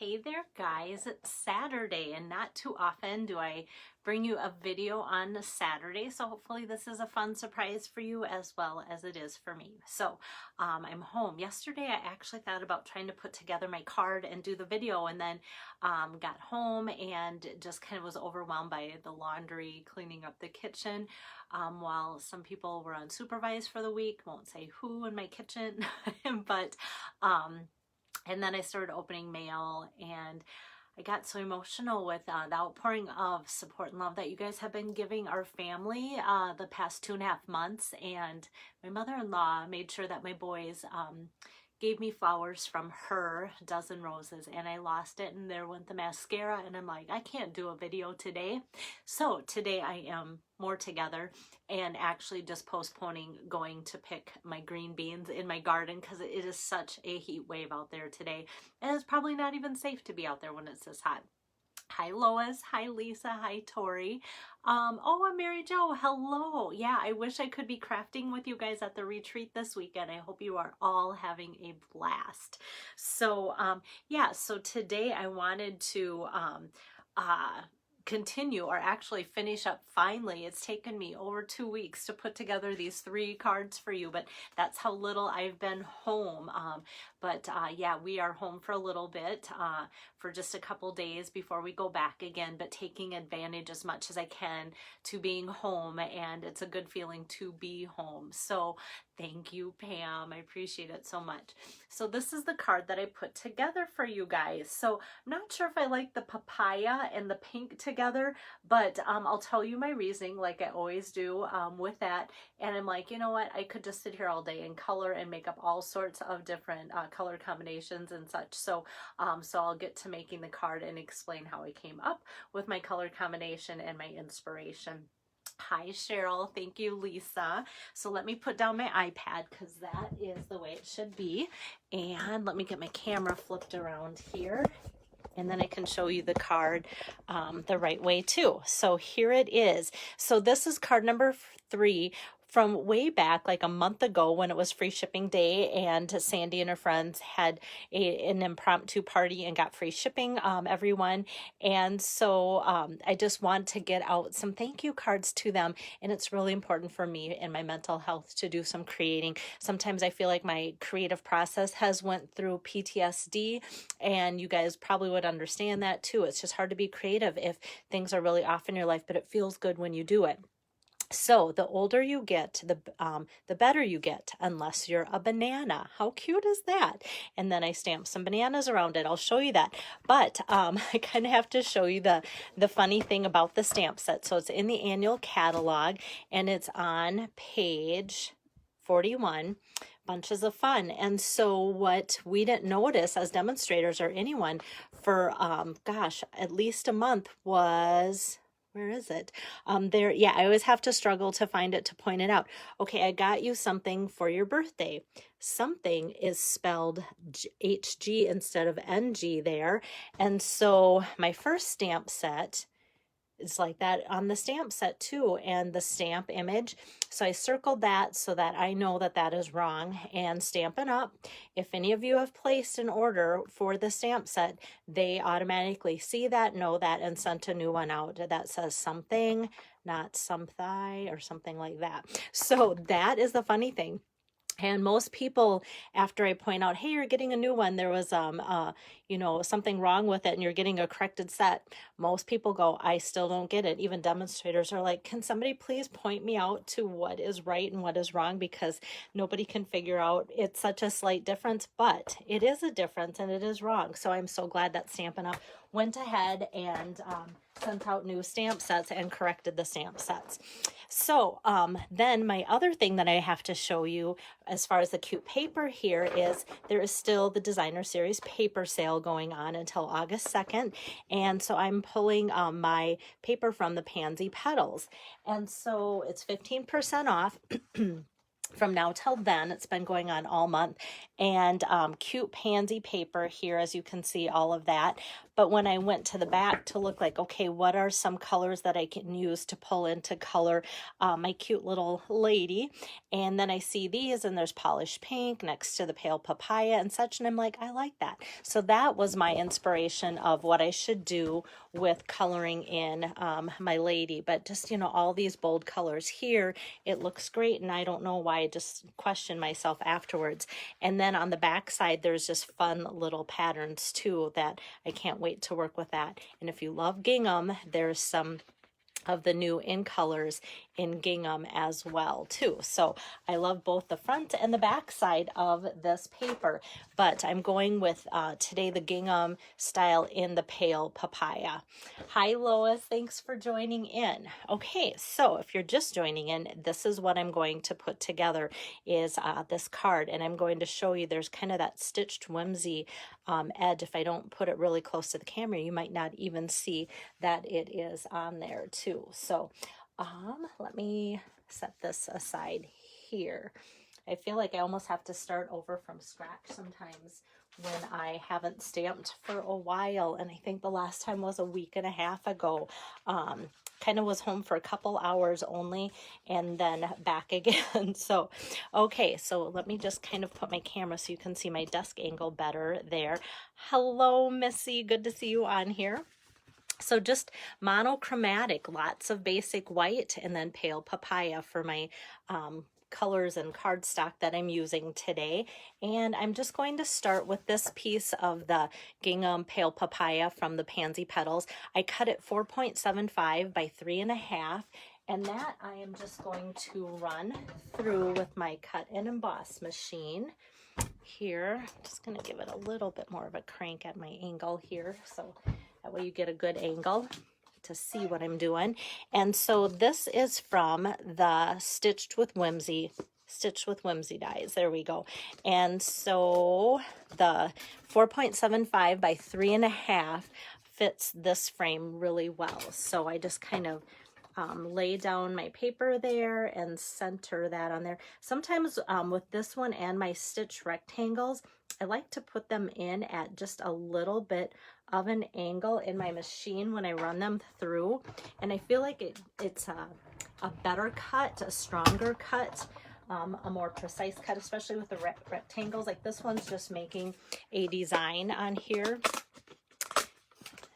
Hey there guys, it's Saturday and not too often do I bring you a video on a Saturday, so hopefully this is a fun surprise for you as well as it is for me. So I'm home. Yesterday I actually thought about trying to put together my card and do the video, and then got home and just kind of was overwhelmed by the laundry, cleaning up the kitchen, while some people were unsupervised for the week. Won't say who in my kitchen, but and then I started opening mail, and I got so emotional with the outpouring of support and love that you guys have been giving our family the past 2.5 months. And my mother-in-law made sure that my boys gave me flowers from her dozen roses, and I lost it, and there went the mascara, and I'm like, I can't do a video today. So today I am more together and actually just postponing going to pick my green beans in my garden because it is such a heat wave out there today, and it's probably not even safe to be out there when it's this hot. Hi Lois, hi Lisa, hi Tori. Oh, I'm Mary Jo, hello. Yeah, I wish I could be crafting with you guys at the retreat this weekend. I hope you are all having a blast. So yeah, so today I wanted to continue, or actually finish up finally. It's taken me over 2 weeks to put together these 3 cards for you, but that's how little I've been home. Yeah, we are home for a little bit, for just a couple days before we go back again, but taking advantage as much as I can to being home, and it's a good feeling to be home. So thank you, Pam. I appreciate it so much. So this is the card that I put together for you guys. So I'm not sure if I like the papaya and the pink together, but I'll tell you my reasoning like I always do with that. And I'm like, you know what? I could just sit here all day and color and make up all sorts of different color combinations and such. So, so I'll get to making the card and explain how I came up with my color combination and my inspiration. Hi Cheryl, thank you Lisa. So let me put down my iPad because that is the way it should be. And let me get my camera flipped around here, and then I can show you the card the right way too. So here it is. So this is card number 3 from way back, like a month ago, when it was free shipping day, and Sandy and her friends had an impromptu party and got free shipping, everyone. And so I just want to get out some thank you cards to them. And it's really important for me and my mental health to do some creating. Sometimes I feel like my creative process has went through PTSD, and you guys probably would understand that too. It's just hard to be creative if things are really off in your life, but it feels good when you do it. So the older you get, the better you get, unless you're a banana. How cute is that? And then I stamped some bananas around it. I'll show you that. But I kind of have to show you the funny thing about the stamp set. So it's in the annual catalog, and it's on page 41. Bunches of fun. And so what we didn't notice as demonstrators or anyone for, gosh, at least a month was... Where is it? There, yeah, I always have to struggle to find it to point it out. Okay, I got you something for your birthday. Something is spelled HG instead of NG there. And so my first stamp set is like that on the stamp set too, and the stamp image. So I circled that so that I know that that is wrong. And Stampin' Up, if any of you have placed an order for the stamp set, they automatically see that, know that, and sent a new one out that says something, not something, or something like that. So that is the funny thing. And most people, after I point out, hey, you're getting a new one, there was, you know, something wrong with it and you're getting a corrected set, most people go, I still don't get it. Even demonstrators are like, can somebody please point me out to what is right and what is wrong? Because nobody can figure out. It's such a slight difference, but it is a difference and it is wrong. So I'm so glad that Stampin' Up went ahead and sent out new stamp sets and corrected the stamp sets. So then my other thing that I have to show you as far as the cute paper here is there is still the designer series paper sale going on until August 2nd. And so I'm pulling my paper from the Pansy Petals. And so it's 15% off. from now till then. It's been going on all month. And cute pansy paper here, as you can see, all of that. But when I went to the back to look like, okay, what are some colors that I can use to pull into color my cute little lady? And then I see these, and there's polished pink next to the pale papaya and such. And I'm like, I like that. So that was my inspiration of what I should do with coloring in my lady. But just, you know, all these bold colors here, it looks great. And I don't know why. I just questioned myself afterwards. And then on the back side, there's just fun little patterns too that I can't wait to work with that. And if you love gingham, there's some of the new in colors in gingham as well too. So I love both the front and the back side of this paper, but I'm going with today the gingham style in the pale papaya. Hi Lois, thanks for joining in. Okay, so if you're just joining in, this is what I'm going to put together is this card, and I'm going to show you there's kind of that stitched whimsy edge. If I don't put it really close to the camera, you might not even see that it is on there too. So let me set this aside here. I feel like I almost have to start over from scratch sometimes when I haven't stamped for a while, and I think the last time was a week and a half ago. Kind of was home for a couple hours only and then back again. So, okay, so let me just kind of put my camera so you can see my desk angle better there. Hello, Missy, good to see you on here. So just monochromatic, lots of basic white and then pale papaya for my colors and cardstock that I'm using today. And I'm just going to start with this piece of the gingham pale papaya from the Pansy Petals. I cut it 4.75 by 3.5, and that I am just going to run through with my cut and emboss machine here. I'm just going to give it a little bit more of a crank at my angle here, so that way you get a good angle to see what I'm doing. And so this is from the Stitched with Whimsy dies. There we go. And so the 4.75 by 3.5 fits this frame really well. So I just kind of lay down my paper there and center that on there. Sometimes with this one and my stitch rectangles, I like to put them in at just a little bit of an angle in my machine when I run them through, and I feel like it's a better cut, a stronger cut, a more precise cut, especially with the rectangles. Like this one's just making a design on here.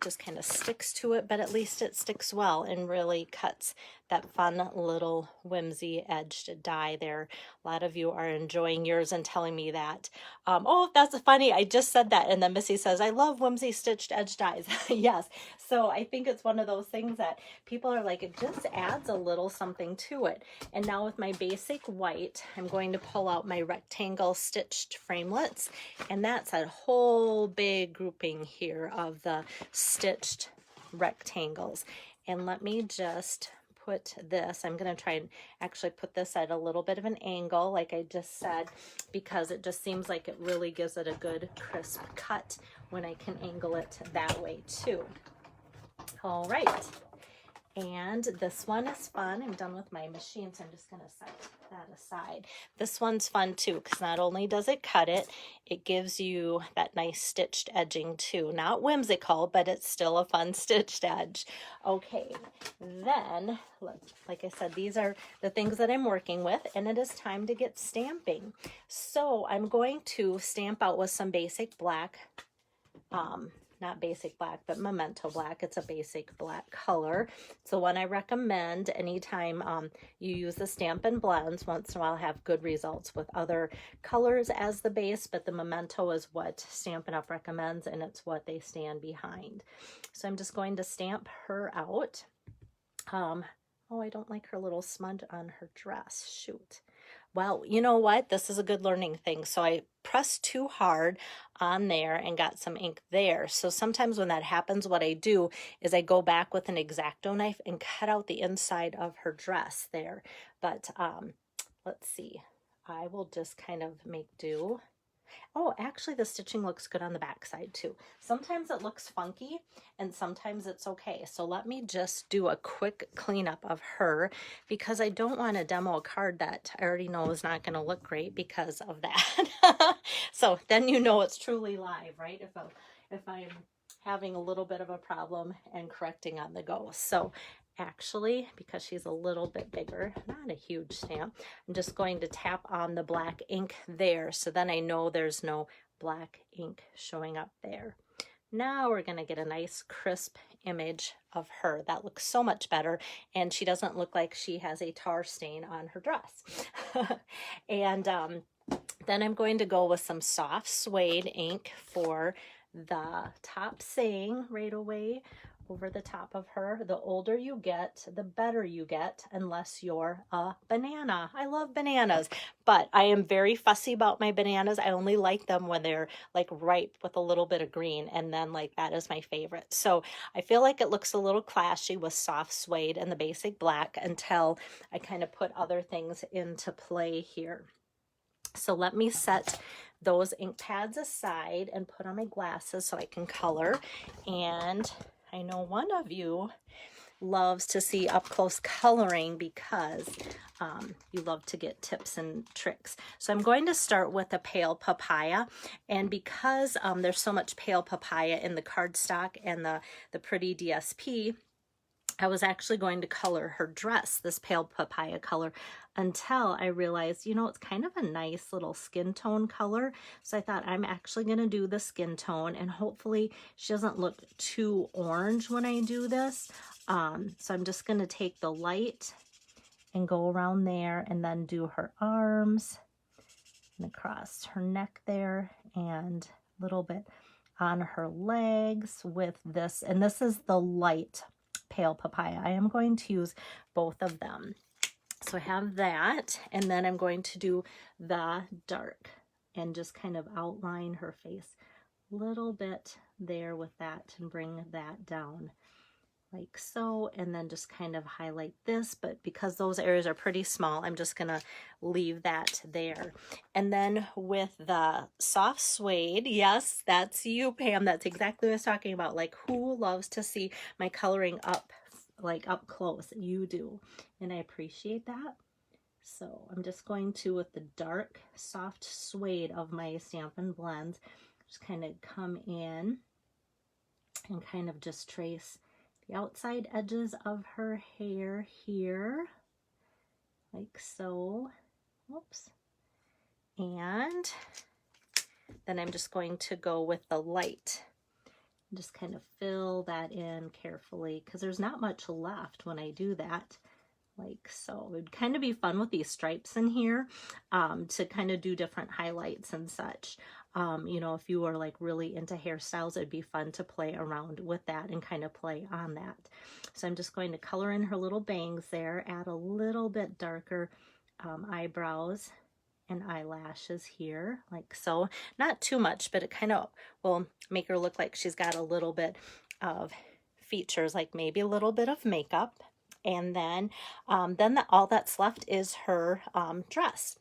Just kind of sticks to it, but at least it sticks well and really cuts that fun little whimsy edged die there. A lot of you are enjoying yours and telling me that. Oh, that's funny. I just said that. And then Missy says, I love whimsy stitched edge dies. Yes. So I think it's one of those things that people are like, it just adds a little something to it. And now with my basic white, I'm going to pull out my rectangle stitched framelets. And that's a whole big grouping here of the stitched rectangles. And let me just put this, I'm going to try and actually put this at a little bit of an angle like I just said, because it just seems like it really gives it a good crisp cut when I can angle it that way too. All right, and this one is fun. I'm done with my machine, so I'm just going to set that aside. This one's fun too, because not only does it cut it, it gives you that nice stitched edging too. Not whimsical, but it's still a fun stitched edge. Okay, then, like I said, these are the things that I'm working with, and it is time to get stamping. So I'm going to stamp out with some basic black, not basic black, but Memento black. It's a basic black color. It's the one I recommend anytime you use the Stampin' Blends. Once in a while have good results with other colors as the base, but the Memento is what Stampin' Up! Recommends, and it's what they stand behind. So I'm just going to stamp her out. Oh, I don't like her little smudge on her dress. Shoot. Well, you know what? This is a good learning thing. So I pressed too hard on there and got some ink there. So sometimes when that happens, what I do is I go back with an X-Acto knife and cut out the inside of her dress there. But let's see. I will just kind of make do Oh, actually the stitching looks good on the back side too. Sometimes it looks funky and sometimes it's okay. So let me just do a quick cleanup of her because I don't want to demo a card that I already know is not going to look great because of that. So then you know it's truly live, right? If I'm having a little bit of a problem and correcting on the go. So actually, because she's a little bit bigger, not a huge stamp, I'm just going to tap on the black ink there, so then I know there's no black ink showing up there. Now we're going to get a nice crisp image of her. That looks so much better, and she doesn't look like she has a tar stain on her dress. And then I'm going to go with some soft suede ink for the top saying right away over the top of her. The older you get, the better you get, unless you're a banana. I love bananas, but I am very fussy about my bananas. I only like them when they're like ripe with a little bit of green, and then like that is my favorite. So I feel like it looks a little clashy with soft suede and the basic black until I kind of put other things into play here. So let me set those ink pads aside and put on my glasses so I can color. And I know one of you loves to see up close coloring because you love to get tips and tricks. So I'm going to start with a pale papaya, and because there's so much pale papaya in the cardstock and the pretty DSP, I was actually going to color her dress this pale papaya color until I realized, you know, it's kind of a nice little skin tone color. So I thought I'm actually going to do the skin tone, and hopefully she doesn't look too orange when I do this. So I'm just going to take the light and go around there and then do her arms and across her neck there and a little bit on her legs with this. And this is the light pale papaya. I am going to use both of them. So I have that, and then I'm going to do the dark and just kind of outline her face a little bit there with that and bring that down like so, and then just kind of highlight this, but because those areas are pretty small, I'm just gonna leave that there. And then with the soft suede, yes, that's you, Pam, that's exactly what I was talking about. Like, who loves to see my coloring up, like up close? You do, and I appreciate that. So I'm just going to, with the dark soft suede of my Stampin' Blends, just kind of come in and kind of just trace the outside edges of her hair here, like so. Oops. And then I'm just going to go with the light. Just kind of fill that in carefully because there's not much left when I do that. Like so. It would kind of be fun with these stripes in here to kind of do different highlights and such. You know, if you were like really into hairstyles, it'd be fun to play around with that and kind of play on that. So I'm just going to color in her little bangs there, add a little bit darker eyebrows and eyelashes here, like so. Not too much, but it kind of will make her look like she's got a little bit of features, like maybe a little bit of makeup. And then all that's left is her dress.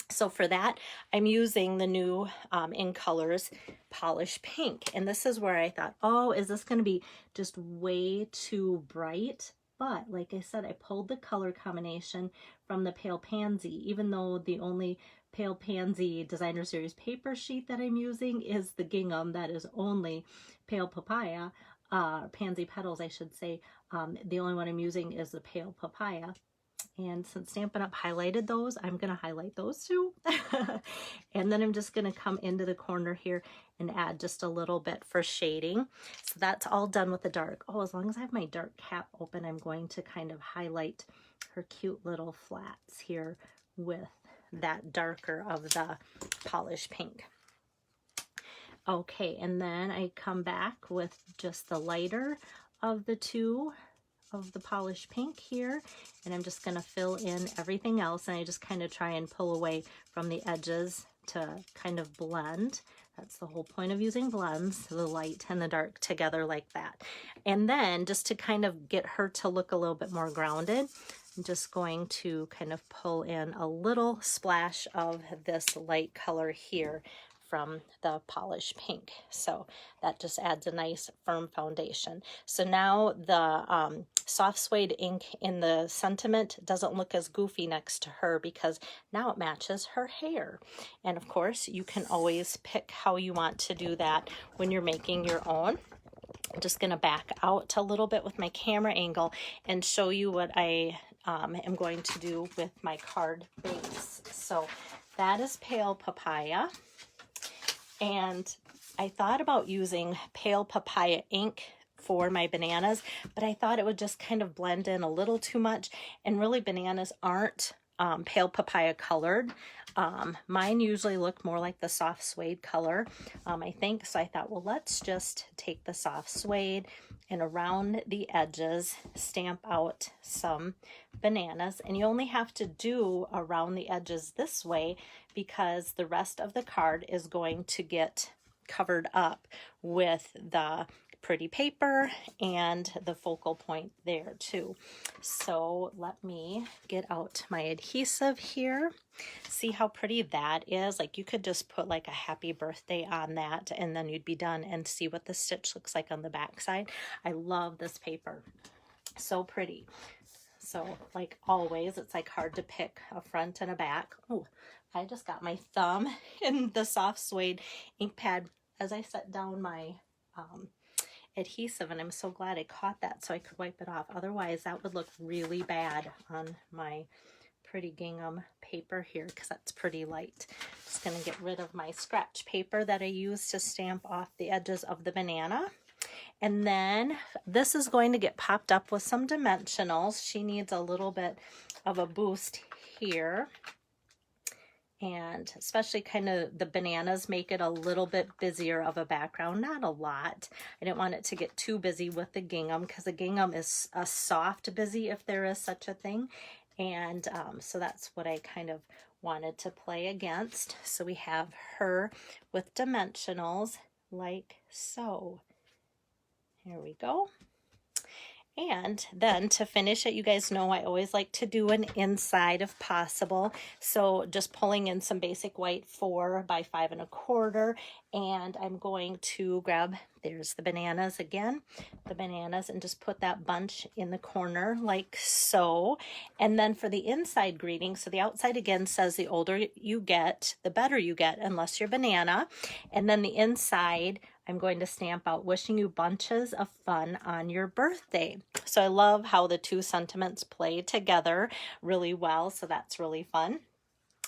So for that, I'm using the new In Colors Polish Pink. And this is where I thought, oh, is this going to be just way too bright? But like I said, I pulled the color combination from the Pale Pansy, even though the only Pale Pansy Designer Series paper sheet that I'm using is the gingham that is only Pale Papaya, Pansy Petals, I should say. The only one I'm using is the Pale Papaya. And since Stampin' Up! Highlighted those, I'm going to highlight those too. And then I'm just going to come into the corner here and add just a little bit for shading. So that's all done with the dark. Oh, as long as I have my dark cap open, I'm going to kind of highlight her cute little flats here with that darker of the Polish Pink. Okay, and then I come back with just the lighter of the two of the Polish Pink here, and I'm just going to fill in everything else, and I just kind of try and pull away from the edges to kind of blend. That's the whole point of using blends, the light and the dark together like that. And then just to kind of get her to look a little bit more grounded, I'm just going to kind of pull in a little splash of this light color here from the Polish Pink. So that just adds a nice firm foundation. So now the soft suede ink in the Sentiment doesn't look as goofy next to her because now it matches her hair. And of course, you can always pick how you want to do that when you're making your own. I'm just going to back out a little bit with my camera angle and show you what I am going to do with my card base. So that is Pale Papaya, and I thought about using Pale Papaya ink for my bananas, but I thought it would just kind of blend in a little too much, and really bananas aren't Pale Papaya colored. Mine usually look more like the soft suede color, I think. So I thought, well, let's just take the soft suede and around the edges stamp out some bananas. And you only have to do around the edges this way because the rest of the card is going to get covered up with the pretty paper and the focal point there too. So let me get out my adhesive here. See how pretty that is? Like you could just put like a happy birthday on that and then you'd be done, and see what the stitch looks like on the back side. I love this paper. So pretty. So like always, it's like hard to pick a front and a back. Oh, I just got my thumb in the soft suede ink pad as I set down my adhesive, and I'm so glad I caught that so I could wipe it off. Otherwise that would look really bad on my pretty gingham paper here because that's pretty light. Just going to get rid of my scratch paper that I used to stamp off the edges of the banana. And then this is going to get popped up with some dimensionals. She needs a little bit of a boost here. And especially kind of the bananas make it a little bit busier of a background, not a lot. I didn't want it to get too busy with the gingham because the gingham is a soft busy if there is such a thing. And so that's what I kind of wanted to play against. So we have her with dimensionals like so. Here we go. And then to finish it, you guys know I always like to do an inside if possible. So just pulling in some basic white 4 by 5 1/4, and I'm going to grab, there's the bananas again, the bananas, and just put that bunch in the corner like so. And then for the inside greeting, so the outside again says the older you get, the better you get, unless you're banana. And then the inside, I'm going to stamp out wishing you bunches of fun on your birthday. So I love how the two sentiments play together really well. So that's really fun.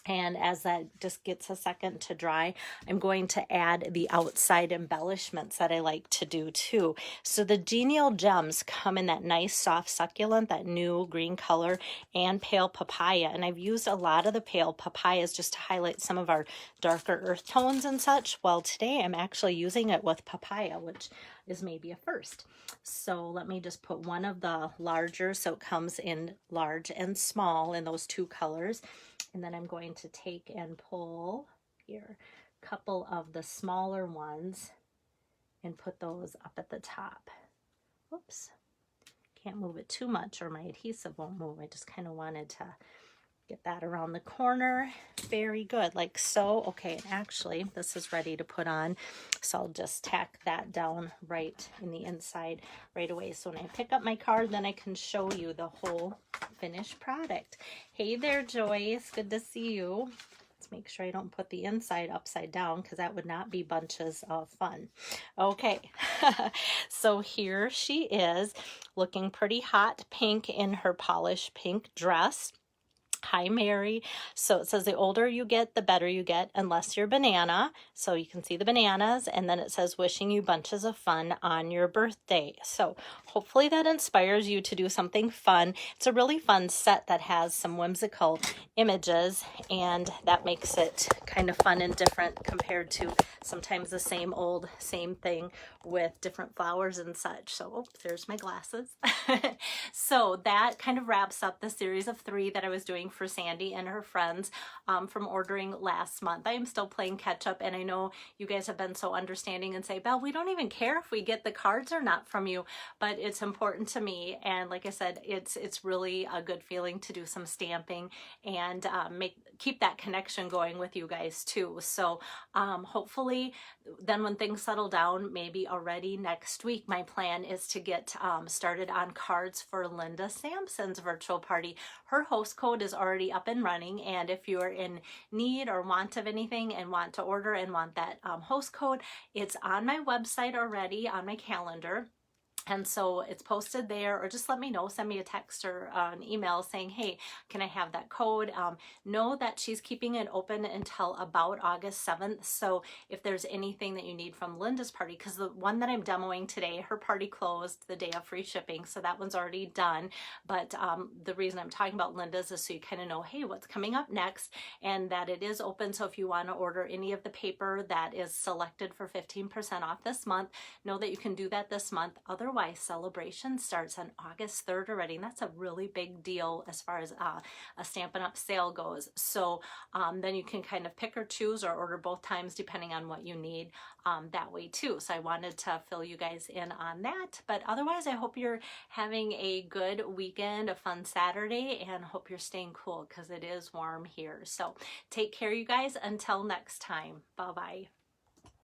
And as that just gets a second to dry, I'm going to add the outside embellishments that I like to do too. So the Genial Gems come in that nice soft succulent, that new green color, and Pale Papaya. And I've used a lot of the Pale Papayas just to highlight some of our darker earth tones and such. Well, today I'm actually using it with papaya, which is maybe a first. So let me just put one of the larger, so it comes in large and small in those two colors. And then I'm going to take and pull here a couple of the smaller ones and put those up at the top. Whoops, can't move it too much or my adhesive won't move. I just kind of wanted to get that around the corner. Very good, like so. Okay, and actually this is ready to put on, so I'll just tack that down right in the inside right away. So when I pick up my card, then I can show you the whole finished product. Hey there, Joyce, good to see you. Let's make sure I don't put the inside upside down because that would not be bunches of fun. Okay, so here she is looking pretty hot pink in her Polish Pink dress. Hi, Mary. So it says the older you get, the better you get, unless you're banana. So you can see the bananas, and then it says wishing you bunches of fun on your birthday. So hopefully that inspires you to do something fun. It's a really fun set that has some whimsical images, and that makes it kind of fun and different compared to sometimes the same old, same thing with different flowers and such. So oh, there's my glasses. So that kind of wraps up the series of 3 that I was doing for Sandy and her friends from ordering last month. I am still playing catch up, and I know you guys have been so understanding and say, Belle, we don't even care if we get the cards or not from you, but it's important to me. And like I said, it's really a good feeling to do some stamping and keep that connection going with you guys too. So hopefully then when things settle down, maybe already next week, my plan is to get started on cards for Linda Sampson's virtual party. Her host code is already up and running, and if you're in need or want of anything and want to order and want that host code, it's on my website already, on my calendar. And so it's posted there, or just let me know, send me a text or an email saying, hey, can I have that code? Know that she's keeping it open until about August 7th. So if there's anything that you need from Linda's party, because the one that I'm demoing today, her party closed the day of free shipping. So that one's already done. But the reason I'm talking about Linda's is so you kind of know, hey, what's coming up next, and that it is open. So if you want to order any of the paper that is selected for 15% off this month, know that you can do that this month. Otherwise, celebration starts on August 3rd already, and that's a really big deal as far as a Stampin' Up! Sale goes. So then you can kind of pick or choose or order both times depending on what you need that way too. So I wanted to fill you guys in on that. But otherwise, I hope you're having a good weekend, a fun Saturday, and hope you're staying cool because it is warm here. So take care, you guys. Until next time. Bye-bye.